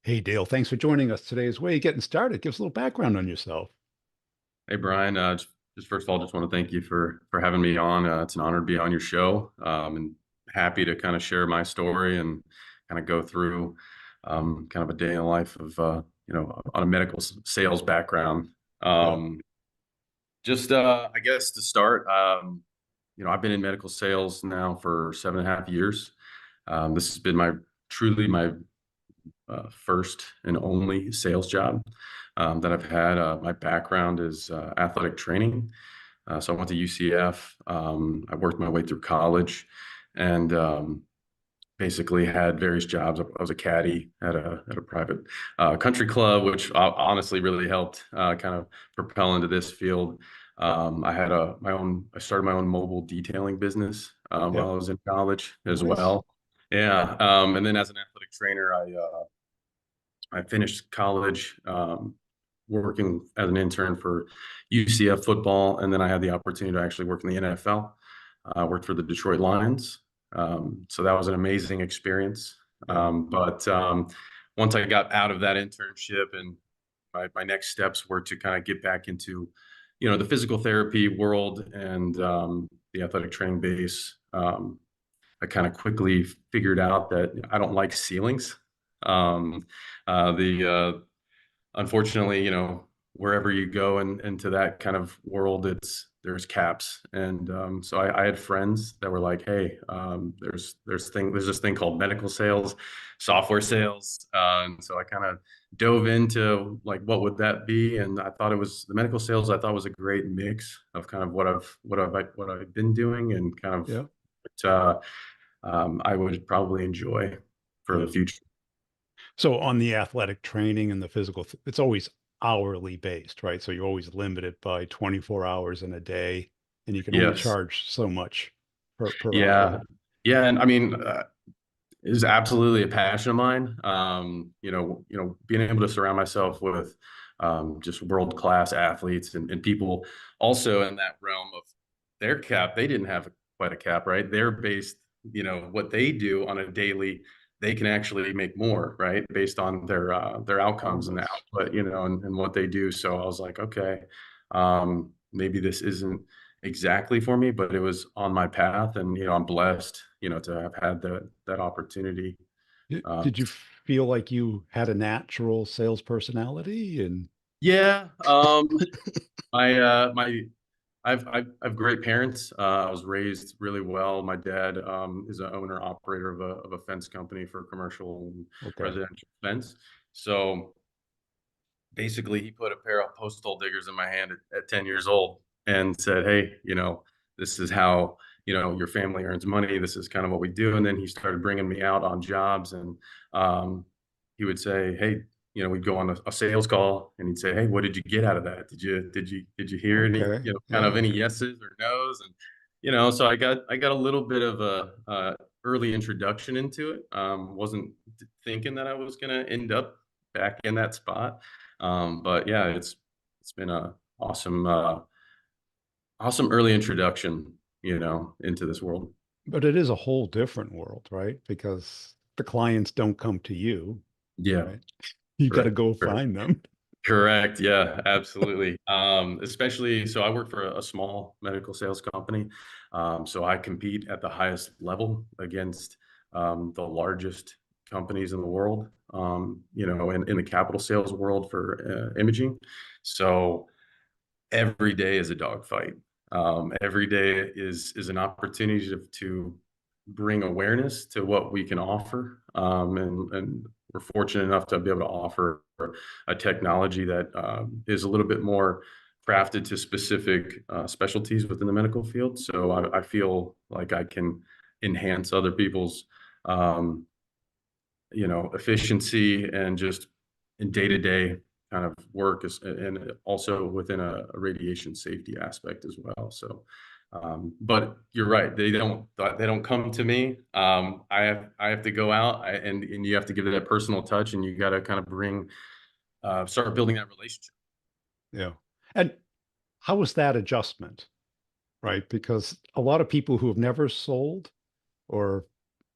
Hey, Dale, thanks for joining us today. As way of getting started, give us a little background on yourself. Hey Brian, just first of all, just want to thank you for having me on. It's an honor to be on your show, and happy to kind of share my story and kind of go through kind of a day in the life of on a medical sales background. Yeah. Um, just I guess to start, I've been in medical sales now for 7.5 years. This has been my truly my first and only sales job that I've had. My background is athletic training. So I went to UCF. I worked my way through college and basically had various jobs. I was a caddy at a private country club, which honestly really helped kind of propel into this field. I had I started my own mobile detailing business Yeah. while I was in college as Nice. well. Yeah. And then as an athletic trainer, I finished college working as an intern for UCF football, and then I had the opportunity to actually work in the NFL. I worked for the Detroit Lions, so that was an amazing experience. Yeah. But once I got out of that internship, and my next steps were to kind of get back into, the physical therapy world and the athletic training base. I kind of quickly figured out that I don't like ceilings. Um, the Unfortunately, wherever you go and into that kind of world, there's caps, and so I had friends that were like, "Hey, there's this thing called medical sales, software sales," and so I kind of dove into like what would that be, and I thought it was the medical sales. I thought was a great mix of kind of what I've been doing and kind of Yeah. what I would probably enjoy for the Yeah. future. So on the athletic training and the physical, it's always hourly based, right? So you're always limited by 24 hours in a day, and you can only Yes. charge so much per hour. Yeah. Yeah. And I mean, it is absolutely a passion of mine. Being able to surround myself with just world-class athletes and people also in that realm of their cap, they didn't have quite a cap, right? They're based, what they do on a daily, they can actually make more, right? Based on their outcomes and the Yes. output, and what they do. So I was like, okay, maybe this isn't exactly for me, but it was on my path, and I'm blessed, to have had that opportunity. Uh, Did you feel like you had a natural sales personality? And yeah, my I've great parents. I was raised really well. My dad is an owner operator of a fence company for commercial and okay. residential fence. So basically he put a pair of postal diggers in my hand at 10 years old and said, "Hey, this is how, your family earns money. This is kind of what we do." And then he started bringing me out on jobs, and um, he would say, "Hey," we'd go on a sales call, and he'd say, "Hey, what did you get out of that? Did you hear any, Okay. kind of Yeah. any yeses or nos?" And so I got a little bit of a early introduction into it. Wasn't thinking that I was gonna end up back in that spot. But yeah, it's been a awesome early introduction, into this world. But it is a whole different world, right? Because the clients don't come to you, Yeah, right? You got to correct. go Correct. find them. Correct. Yeah, absolutely. Especially, so I work for a small medical sales company. So I compete at the highest level against the largest companies in the world, in the capital sales world for imaging. So every day is a dogfight. Every day is an opportunity to bring awareness to what we can offer, and we're fortunate enough to be able to offer a technology that is a little bit more crafted to specific specialties within the medical field. So I feel like I can enhance other people's um, efficiency and just in day-to-day kind of work and also within a radiation safety aspect as well. So, but you're right. They don't come to me. I have to go out and you have to give it that personal touch, and you got to kind of start building that relationship. Yeah. And how was that adjustment, right? Because a lot of people who have never sold or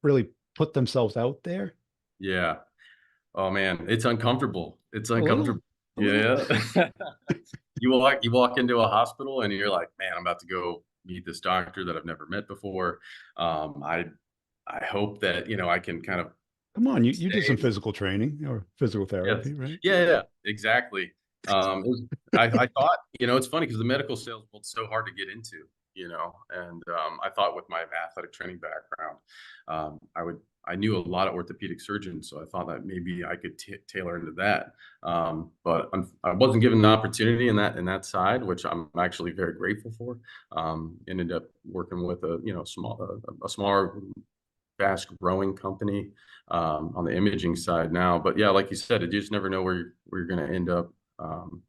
really put themselves out there, Yeah. Oh man, it's uncomfortable. It's A little, uncomfortable. a little. Yeah. You walk into a hospital and you're like, "Man, I'm about to go meet this doctor that I've never met before." I hope that, I can kind of Come on, you did some stay. physical training or physical Yes. therapy, right? Yeah, yeah, exactly. It was I thought, it's funny because the medical sales world's so hard to get into, and, I thought with my athletic training background, I knew a lot of orthopedic surgeons, so I thought that maybe I could tailor into that. But I wasn't given the opportunity in that side, which I'm actually very grateful for. Ended up working with a smaller, fast growing company on the imaging side now. But yeah, like you said, you just never know where you're going to end up. Um,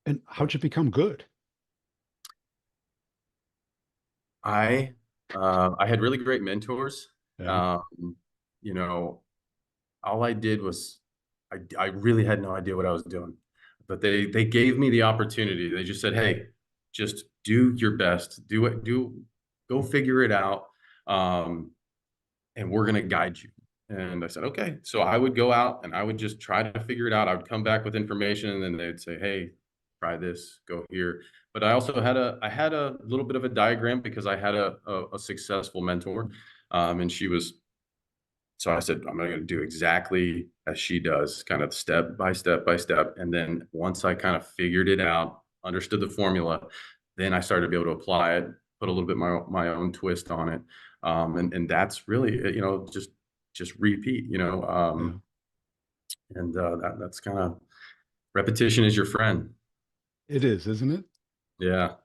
And but how'd you become good? I had really great mentors. Yeah. Um, you know, all I did was I really had no idea what I was doing, but they gave me the opportunity. They just said, "Hey, just do your best. Do it. Go figure it out. And we're going to guide you." And I said, "Okay." So I would go out and I would just try to figure it out. I would come back with information and then they'd say, "Hey, try this, go here." But I had a little bit of a diagram because I had a successful mentor. And she was, so I said, "I'm going to do exactly as she does, kind of step by step by step." And then once I kind of figured it out, understood the formula, then I started to be able to apply it, put a little bit my own twist on it. And that's really, just repeat, Yeah. and that's kind of, repetition is your friend. It is, isn't it? Yeah.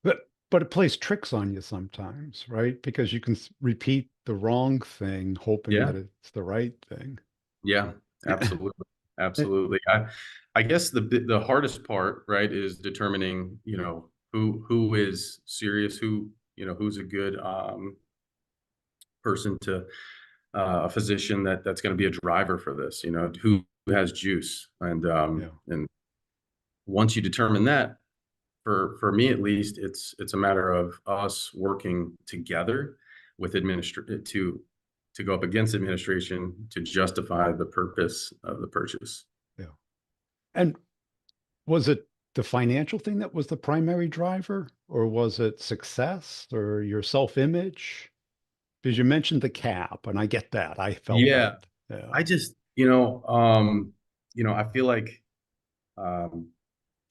But it plays tricks on you sometimes, right? Because you can repeat the wrong thing, hoping Yeah. that it's the right thing. Yeah. Absolutely. Absolutely. I guess the hardest part, right, is determining, who is serious, who's a good person to, a physician that's going to be a driver for this, who has juice. Yeah. And once you determine that, for me at least, it's a matter of us working together with to go up against administration to justify the purpose of the purchase. Yeah. And was it the financial thing that was the primary driver, or was it success or your self-image? Because you mentioned the cap, and I get that. I felt Yeah, that. Yeah. I just, I feel like, um,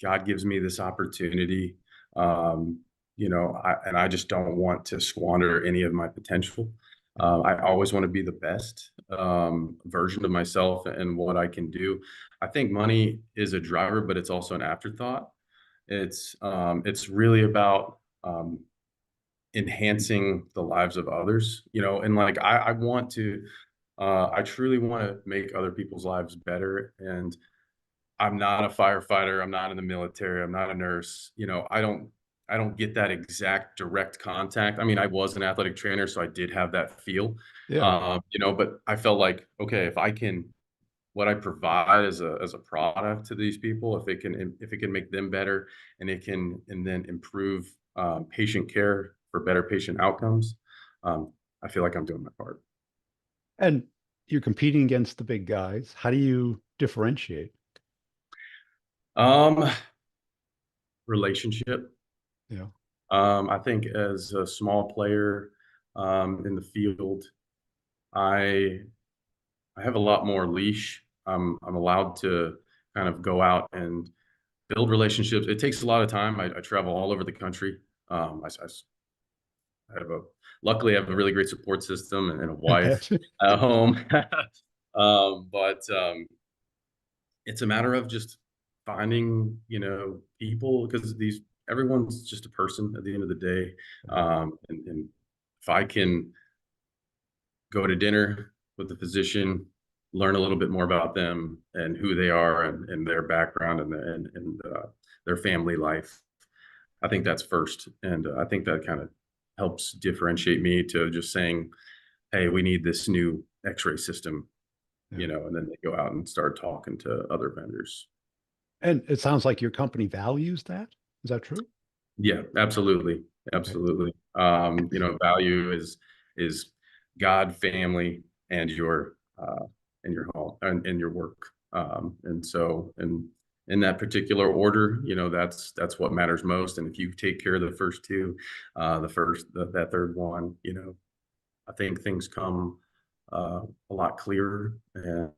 God gives me this opportunity, um, and I just don't want to squander any of my potential. Yeah. I always want to be the best version of myself and what I can do. I think money is a driver, but it's also an afterthought. It's really about enhancing the lives of others, and like I truly want to make other people's lives better. And I'm not a firefighter, I'm not in the military, I'm not a nurse, I don't get that exact direct contact. I mean, I was an athletic trainer, so I did have that feel, Yeah. but I felt like, okay, if I can, what I provide as a product to these people, if it can make them better, and then improve, patient care for better patient outcomes, I feel like I'm doing my part. And you're competing against the big guys. How do you differentiate? Um, Relationship. Yeah. I think as a small player, in the field, I I have a lot more leash. I'm allowed to kind of go out and build relationships. It takes a lot of time. I travel all over the country. I have a luckily I have a really great support system and a wife at home. But it's a matter of just finding, people, because these everyone's just a person at the end of the day. And if I can go to dinner with the physician, learn a little bit more about them and who they are and their background and their family life, I think that's first. And I think that kind of helps differentiate me to just saying, "Hey, we need this new X-ray system," Yeah. and then they go out and start talking to other vendors. And it sounds like your company values that. Is that true? Yeah, absolutely, Okay. absolutely. Value is God, family, and your home, or in your work. And so, and in that particular order, that's what matters most. And if you take care of the first two, that third one, I think things come a lot clearer, and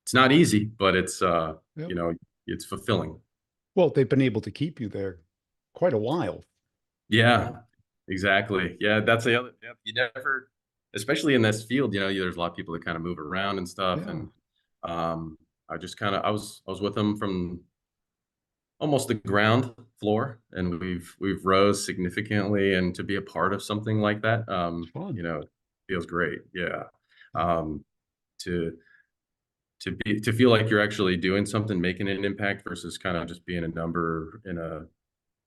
it's not easy, but Yep. you know, it's fulfilling. Well, they've been able to keep you there quite a while. Yeah, exactly. Yeah, that's the other. Yeah, you never, especially in this field, there's a lot of people that kind of move around and stuff, Yeah. and um, I was with them from almost the ground floor, and we've rose significantly, and to be a part of something like that, It's fun. feels great. Yeah, Yeah. um, to to feel like you're actually doing something, making an impact versus kind of just being a number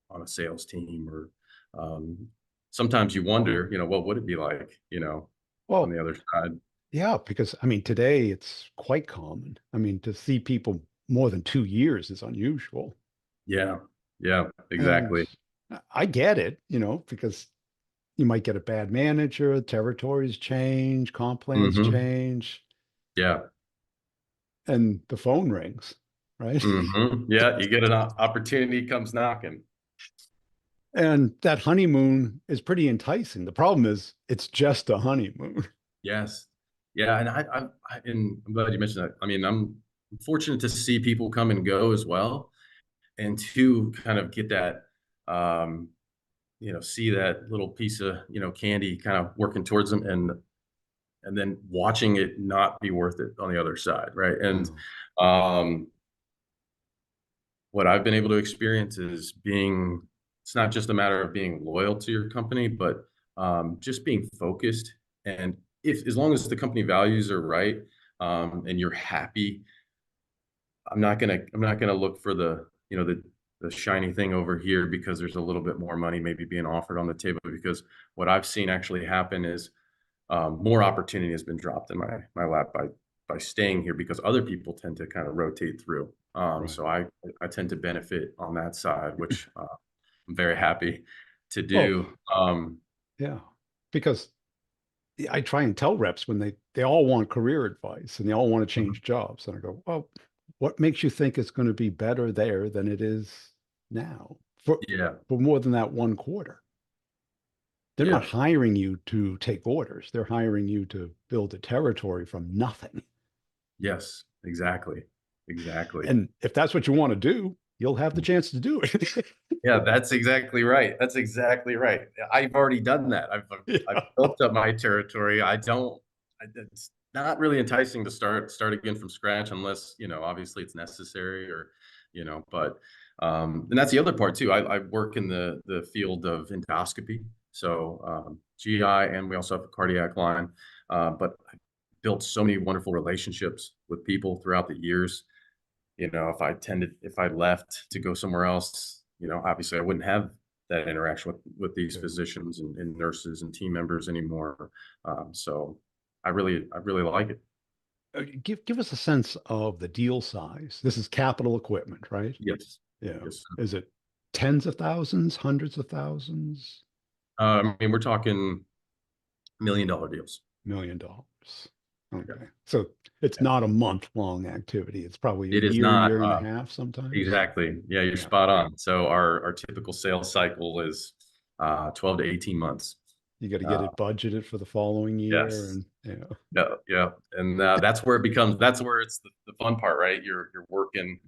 on a sales team, or um, sometimes you wonder, what would it be like, on Well, the other side. yeah, because I mean, today it's quite common. I mean, to see people more than 2 years is unusual. Yeah, yeah, And exactly. I get it, because you might get a bad manager, territories change, comp plans Hmm. change, Yeah. and the phone rings, right? Hmm. Yeah, you get an opportunity comes knocking. And that honeymoon is pretty enticing. The problem is it's just a honeymoon. Yes. Yeah, and and I'm glad you mentioned that. I mean, I'm fortunate to see people come and go as well, and to kind of get that, um, see that little piece of, candy kind of working towards them, and then watching it not be worth it on the other side, right? And Oh, um, what I've been able to experience is it's not just a matter of being loyal to your company, but just being focused. And if, as long as the company values are right, and you're happy, I'm not gonna look for the shiny thing over here because there's a little bit more money maybe being offered on the table. Because what I've seen actually happen is, more opportunity has been dropped in my lap by staying here, because other people tend to kind of rotate through. right. So I tend to benefit on that side, which I'm very happy to Well, do. yeah, because I try and tell reps when they all want career advice and they all want to Mhm. change jobs. And I go, well, what makes you think it's going to be better there than it is now Yeah, for more than that one quarter? They're not yeah, hiring you to take orders. They're hiring you to build a territory from nothing. yes, exactly, exactly. And if that's what you want to do, you'll have the chance to do it. Yeah, that's exactly right. That's exactly right. I've already done that. I've Yeah. built up my territory. I don't. It's not really enticing to start again from scratch, unless, obviously it's necessary, or But and that's the other part too. I work in the field of endoscopy, so GI, and we also have a cardiac line. But I built so many wonderful relationships with people throughout the years. If I left to go somewhere else, obviously I wouldn't have that interaction with these Yeah. physicians and nurses and team members anymore. So I really like it. Give us a sense of the deal size. This is capital equipment, right? Yes. Yeah. Yes. Is it tens of thousands, hundreds of thousands, I mean, we're talking $1 million deals. $1 million? Yeah. Okay. So it's Yeah. not a month-long activity. It's probably a It is year, not, year and a half sometimes. exactly. Yeah, you're Yeah. spot on. So our typical sales cycle is 12 to 18 months. You got to get Uh, it budgeted for the following year. yes. And yeah. Yeah, yeah, and that's where it's the fun part, right? You're working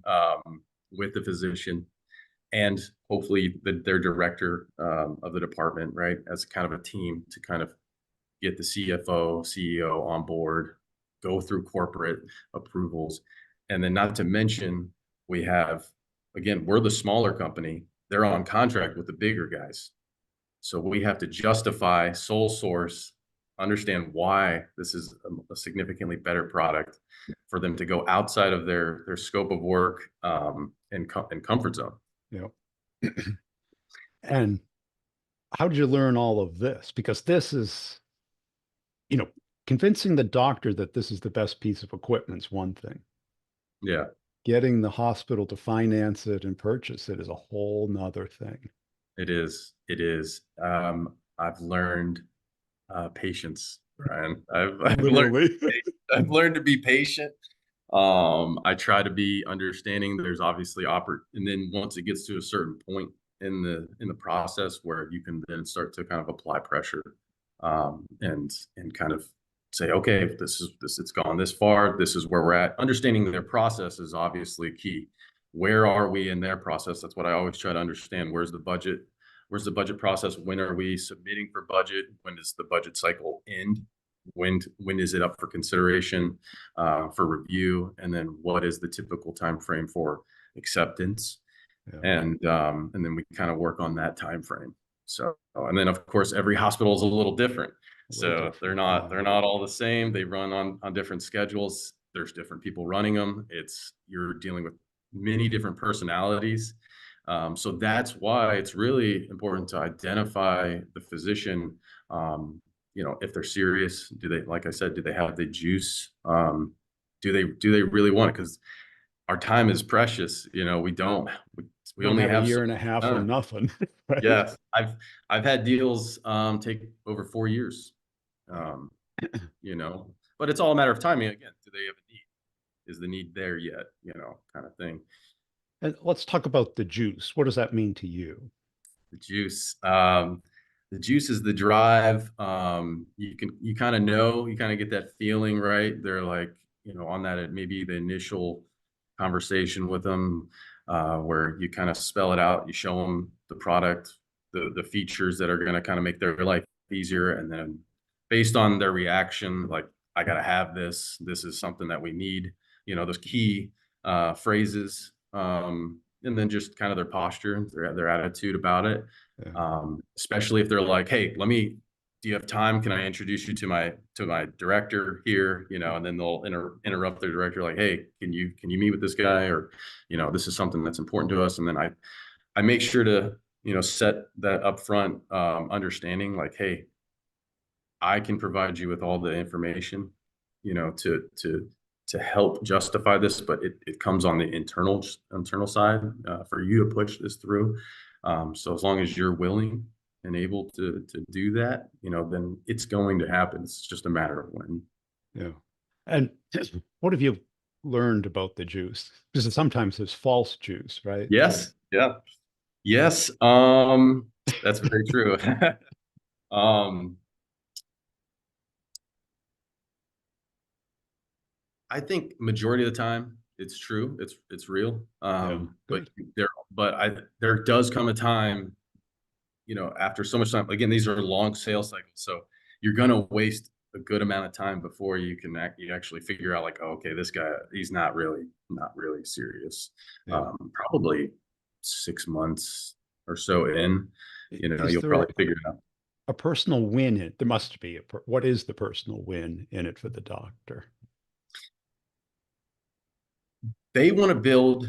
with the physician, and hopefully their director of the department, right, as kind of a team, to kind of get the CFO, CEO on board, go through corporate approvals, and then not to mention we have, again, we're the smaller company. They're on contract with the bigger guys. So we have to justify sole source, understand why this is a significantly better product for them to go outside of their scope of work, and comfort zone. Yeah. And how did you learn all of this? Because this is, you know, convincing the doctor that this is the best piece of equipment is one thing. Yeah, Getting the hospital to finance it and purchase it is a whole nother thing. it is. It is. I've learned patience, Brian. I've learned Literally. I've learned to be patient. I try to be understanding. There's obviously and then once it gets to a certain point in the process where you can then start to kind of apply pressure, and kind of say, okay, if this it's gone this far, this is where we're at. Understanding their process is obviously key. Where are we in their process? That's what I always try to understand. Where's the budget? Where's the budget process? When are we submitting for budget? When does the budget cycle end? When is it up for consideration, for review, and then what is the typical time frame for acceptance? Yeah, And then we kind of work on that time frame. So, and then of course every hospital is a little different. a little So different. they're not all the same. They run on different schedules. There's different people running them. You're dealing with many different personalities. So that's why it's really important to identify the physician. If they're serious, like I said, do they have the juice? Do they really want it? Because our time is precious. We Don't only have a have so year and a much half for time. nothing, right? Yes, I've had deals take over 4 years. Yeah. Um, but it's all a matter of timing. Again, do they have a need? Is the need there yet? Kind of thing. And let's talk about the juice. What does that mean to you? The juice. The juice is the drive. You kind of know, you kind of get that feeling, right? They're like, on that, maybe the initial conversation with them, where you kind of spell it out, you show them the product, the features that are going to kind of make their life easier. And then based on their reaction, like, I got to have this, this is something that we need, those key phrases. And then just kind of their posture, their attitude about it. Yeah. Especially if they're like, "Hey, do you have time? Can I introduce you to my director here?" And then they'll interrupt their director, like, "Hey, can you meet with this guy?" Or, "This is something that's important to us." And then I make sure to, set that upfront understanding, like, "Hey, I can provide you with all the information, to help justify this, but it comes on the internal side, for you to push this through. So as long as you're willing and able to do that, then it's going to happen. It's just a matter of when." Yeah. And what have you learned about the juice? Because sometimes there's false juice, right? Yes. Yeah. Yes. That's very true. um, I think majority of the time it's true. It's real. Yeah. But Good. there does come a time, after so much time. Again, these are long sales cycles, so you're gonna waste a good amount of time before you actually figure out, like, oh, okay, this guy, he's not really serious. Yeah. Probably 6 months or so in, Is you'll there probably figure it out. a personal win in it? There must be what is the personal win in it for the doctor? They want to build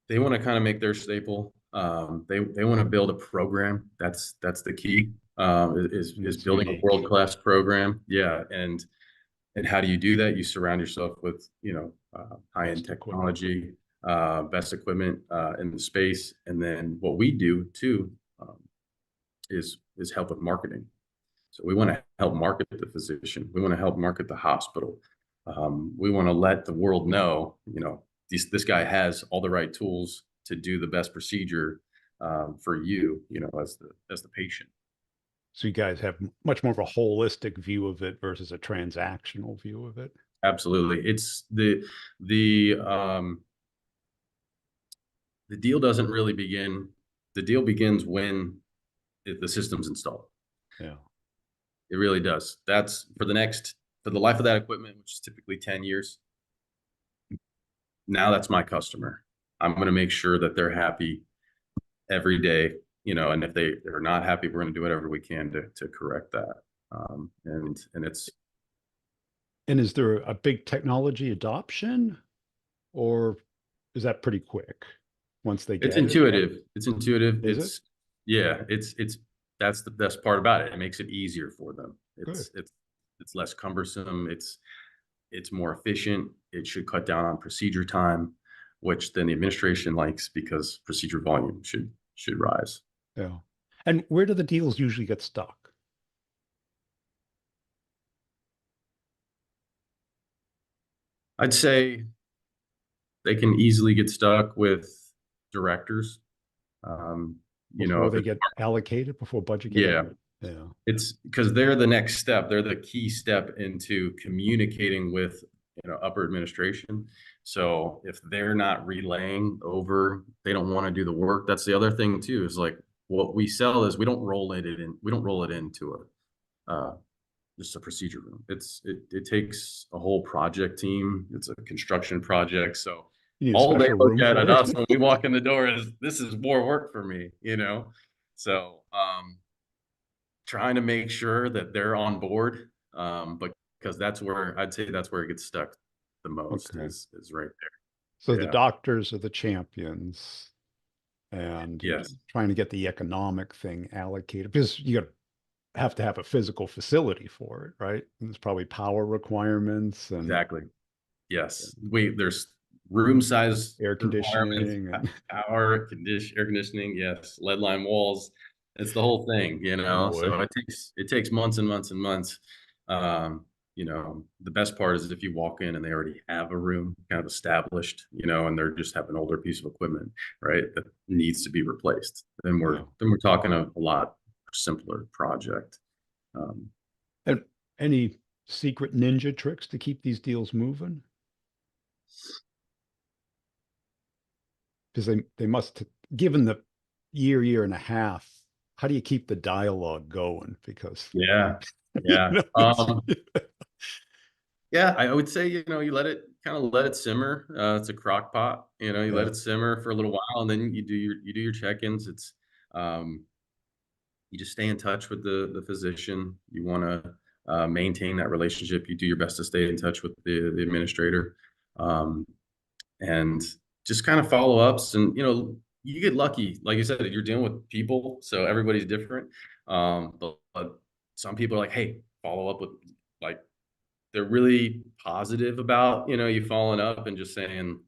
they want to kind of make their staple. They want to build a program. That's the key. And Is it's building a unique. world class program. Yeah, and how do you do that? You surround yourself with, high end Best equipment. technology, best equipment in the space, and then what we do too, um, is help with marketing. So we want to help market the physician. We want to help market the hospital. We want to let the world know, this guy has all the right tools to do the best procedure, for you, as the patient. So you guys have much more of a holistic view of it versus a transactional view of it. Absolutely, it's the deal doesn't really begin. The deal begins when the system's installed. Yeah. It really does. That's for the life of that equipment, which is typically 10 years. Now that's my customer. I'm going to make sure that they're happy every day, and if they're not happy, we're going to do whatever we can to correct that. And it's And is there a big technology adoption, or is that pretty quick once they it's get it? intuitive. It's intuitive. Is it? Yeah, it's that's the best part about it. It makes it easier for them. Good. It's less cumbersome. It's more efficient. It should cut down on procedure time, which then the administration likes because procedure volume should rise. Yeah. And where do the deals usually get stuck? I'd say they can easily get stuck with directors. Um, before if they it's, get allocated, before budget get yeah, allocated? Yeah. it's because they're the next step. They're the key step into communicating with, upper administration. So if they're not relaying over, they don't want to do the work. That's the other thing too, is like what we sell is we don't roll it into just a procedure room. It takes a whole project team. It's a construction project. So You need a all they special look room at for us it. when we walk in the door is this is more work for me. So trying to make sure that they're on board. But because that's where I'd say that's where it gets stuck the most Okay. is right So there. the Yeah. doctors are the champions and Yes. trying to get the economic thing allocated because have to have a physical facility for it, right? And there's probably power requirements and Exactly. Yes. There's room size air requirements, conditioning and air conditioning, yes, lead line walls. It's the whole oh thing. boy. So it takes months and months and months. The best part is if you walk in and they already have a room kind of established, and they're just have an older piece of equipment, right, that needs to be replaced. Then we're Yeah. then we're talking a lot simpler project. Um, And any secret ninja tricks to keep these deals moving? Because they must, given the year and a half, how do you keep the dialogue going? Because yeah, you yeah. know, Yeah, I would say, you let it simmer. It's a crock pot, you let yeah, it simmer for a little while and then you do your check-ins. Um, you just stay in touch with the physician. You want to maintain that relationship. You do your best to stay in touch with the administrator. Um, and just kind of follow ups and you get lucky. Like you said, you're dealing with people, so everybody's different. But some people are like, hey, follow up with like they're really positive about you following up and just saying,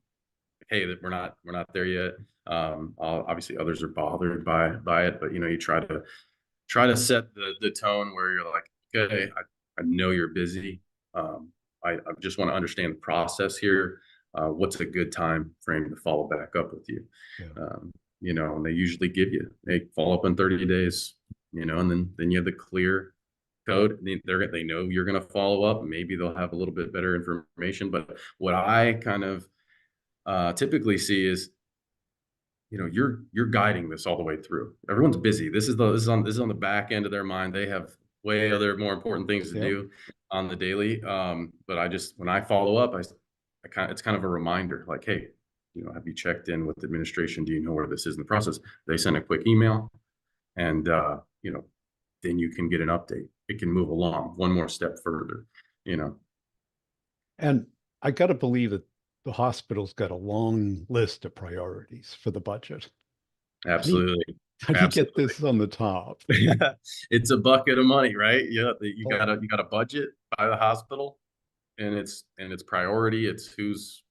hey, that we're not there yet. Obviously others are bothered by it, but you try to set the tone where you're like, okay, I know you're busy. I just want to understand the process here. What's a good time frame to follow back up with you? yeah. um, and they usually give you, hey, follow up in 30 days, and then you have the clear code. They know you're going to follow up. Maybe they'll have a little bit better information. But what I kind of typically see is, you're guiding this all the way through. Everyone's busy. This is on the back end of their mind. They have way other more important things to Yep. do on the daily. But when I follow up, it's kind of a reminder, like, hey, have you checked in with the administration? Do you know where this is in the process? They send a quick email, and then you can get an update. It can move along one more step further. You know, And I got to believe that the hospital's got a long list of priorities for the budget. How do you absolutely, how do you get absolutely. this on the top? It's a bucket of money, right? Yeah, you Oh, got a you got a budget by the hospital, and it's priority. It's who's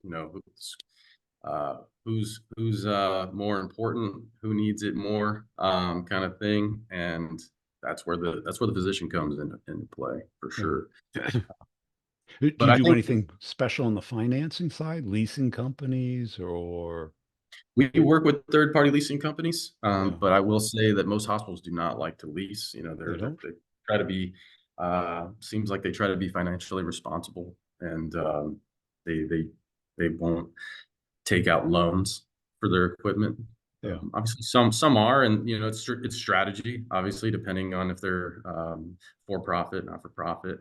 more important, who needs it more, kind of thing, and that's where the physician comes into play for yeah. sure. Do But you I do think anything special on the financing side, leasing companies or we work with third-party leasing companies, yeah, but I will say that most hospitals do not like to lease. they don't? They try to be, seems like they try to be financially responsible, and they they they won't take out loans for their equipment. Yeah, Obviously, some are, and it's strategy. Obviously, depending on if they're for profit, not for profit.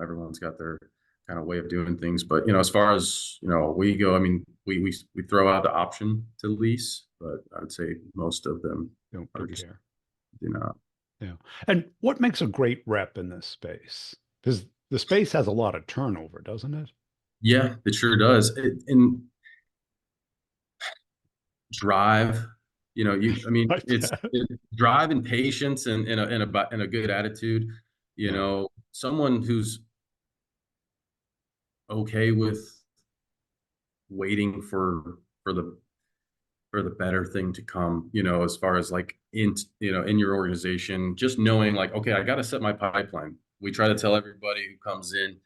Everyone's got their kind of way of doing things. But as far as we go, I mean, we throw out the option to lease, but I would say most of them are don't just care. do not. Yeah. And what makes a great rep in this space? Because the space has a lot of turnover, doesn't it? Yeah, it sure does. And drive, I mean, I bet. drive and patience and a good attitude. Yeah, Someone who's okay with waiting for the better thing to come, as far as like in your organization, just knowing like, okay, I got to set my pipeline. We try to tell everybody who comes in,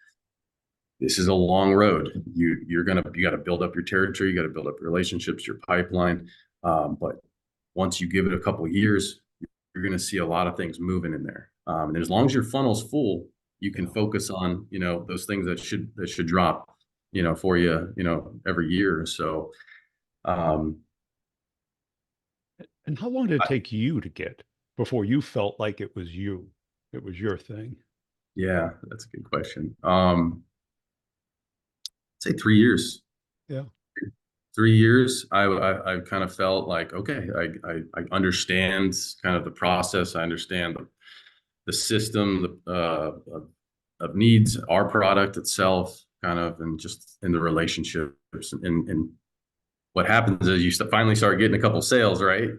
this is a long road. You got to build up your territory, you got to build up your relationships, your pipeline. But once you give it a couple of years, you're going to see a lot of things moving in there. And as long as your funnel's full, you can Yeah. focus on, those things that should drop, for you, every year or so. Um, And how long did it I, take you to get before you felt like it was you? It was your thing. yeah, that's a good question. Say 3 years. Yeah. 3 years, I kind of felt like, okay, I understand kind of the process. I understand the system of needs, our product itself, kind of, and just in the relationships. And what happens is you finally start getting a couple sales, right?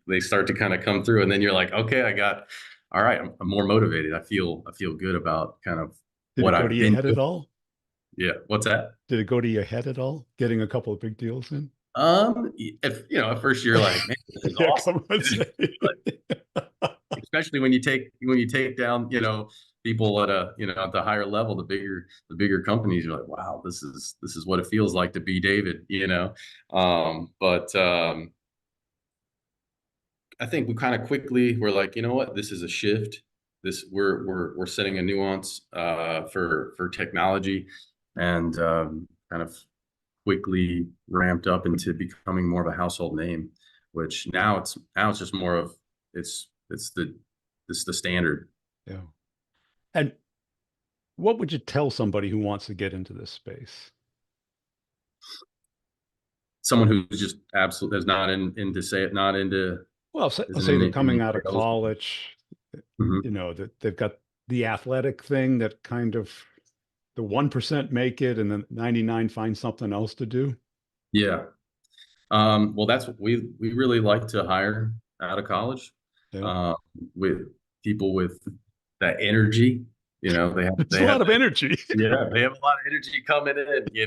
They start to kind of come through, and then you're like, okay, all right, I'm more motivated. I feel good about kind of Did what it go to I've your been head at doing. all? Yeah, what's that? Did it go to your head at all? Getting a couple of big deals in? If at first you're like, man, this is Yeah, awesome. come on, say. Especially when you take down, people at at the higher level, the bigger companies, you're like, wow, this is what it feels like to be David. But I think we kind of quickly we're like, you know what, this is a shift. This we're setting a nuance for technology, and kind of quickly ramped up into becoming more of a household name, which now it's just more of it's the standard. Yeah. And what would you tell somebody who wants to get into this space? Someone who's just absolutely is not into say it, not into Well, isn't say they're in coming out of sales. college, Mhm. that they've got the athletic thing that kind of the 1% make it and then 99 find something else to do. Yeah. Well, that's what we really like to hire out of college, Yeah. uh, with people with that energy. They have There's a they lot have of energy. Yeah, they have a lot of energy coming in, and they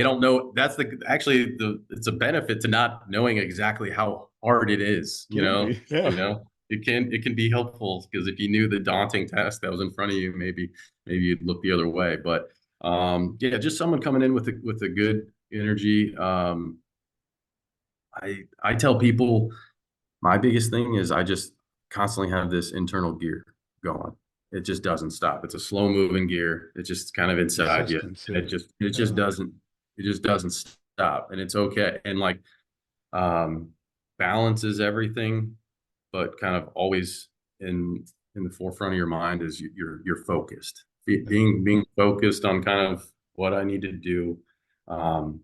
don't know that's it's a benefit to not knowing exactly how hard it is, Can be. Yeah. it can be helpful because if you knew the daunting task that was in front of you, maybe you'd look the other way. But yeah, just someone coming in with a good energy. I tell people my biggest thing is I just constantly have this internal gear going. It just doesn't stop. It's a slow moving gear. It's just kind of inside you. And it Consistency. just it just Yeah. doesn't it just doesn't stop. And it's okay. And like um balance is everything, but kind of always in the forefront of your mind is you're focused. Yeah. Being focused on kind of what I need to do. Um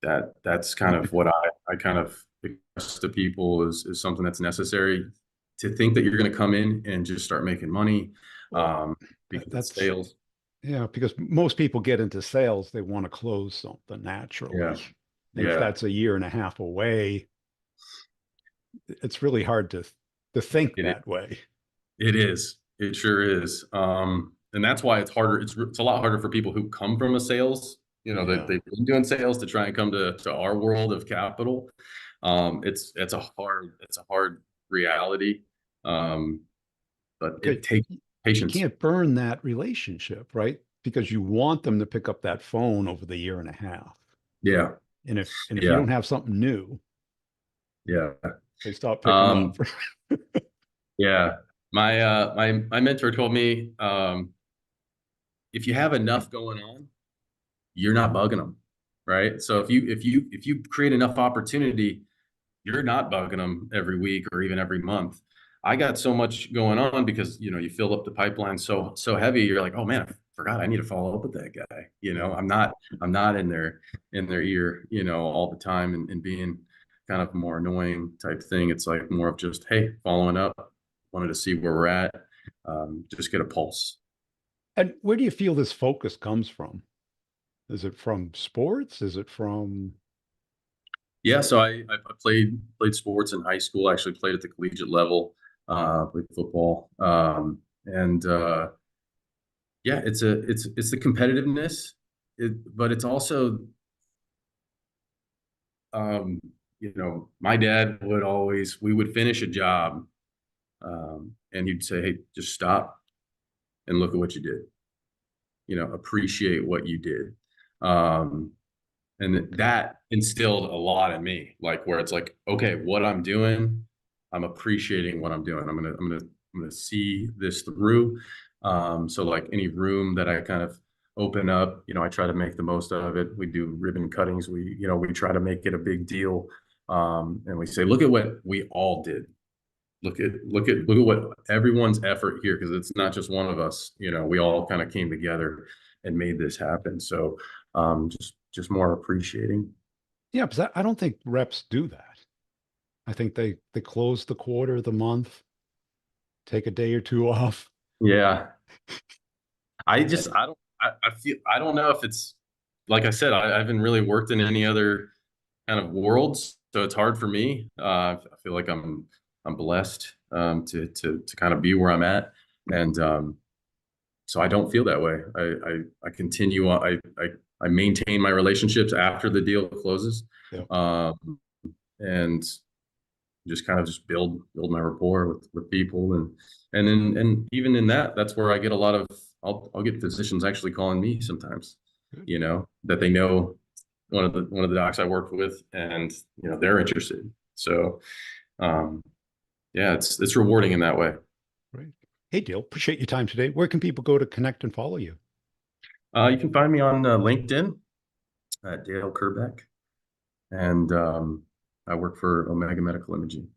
that's kind of what I kind of express to people is something that's necessary. To think that you're going to come in and just start making money, Well, because it's that's, sales. yeah, because most people get into sales, they want to close something Yeah, naturally. And if yeah, that's a year and a half away, it's really hard to think it that way. it is. It sure is. And that's why it's harder. It's a lot harder for people who come from a sales, that Yeah. they've been doing sales to try and come to our world of capital. It's a hard reality. Um, but Because it takes you patience. can't burn that relationship, right? Because you want them to pick up that phone over the year and a half. Yeah, And if you yeah, don't have something new, yeah. they stop picking up. Um, yeah. My mentor told me, if you have enough going on, you're not bugging them, right? So if you create enough opportunity, you're not bugging them every week or even every month. I got so much going on because you fill up the pipeline so heavy. You're like, oh man, I forgot I need to follow up with that guy. Yeah. I'm not in their ear, all the time, and being kind of more annoying type thing. It's like more of just, hey, following up, wanted to see where we're at, just get a pulse. And where do you feel this focus comes from? Is it from sports? Is it from, Yeah, so I played sports in high school. I actually played at the collegiate level, played football, and yeah, it's the competitiveness, but it's also, um, my dad would always we would finish a job, and he'd say, "Hey, just stop and look at what you did." appreciate what you did. And that instilled a lot in me, like where it's like, okay, what I'm doing, I'm appreciating what I'm doing. I'm gonna see this through. So like any room that I kind of open up, I try to make the most of it. We do ribbon cuttings. We try to make it a big deal. And we say, look at what we all did. Look at what everyone's effort here, because it's not just one of us. We all kind of came together and made this happen. So just more appreciating. Yeah, because I don't think reps do that. I think they close the quarter, the month, take a day or two off. Yeah. I don't know if it's, like I said, I haven't really worked in any other kind of worlds, so it's hard for me. I feel like I'm blessed to kind of be where I'm at, and so I don't feel that way. I continue on. I maintain my relationships after the deal closes, Yeah. and just kind of just build my rapport with people, and even in that's where I get a lot of, I'll get physicians actually calling me sometimes, Good. that they know one of the docs I worked with, and they're interested. So yeah, it's rewarding in that way. Great. Hey, Dale, appreciate your time today. Where can people go to connect and follow you? You can find me on LinkedIn at Dale Kerbeck, and I work for Omega Medical Imaging.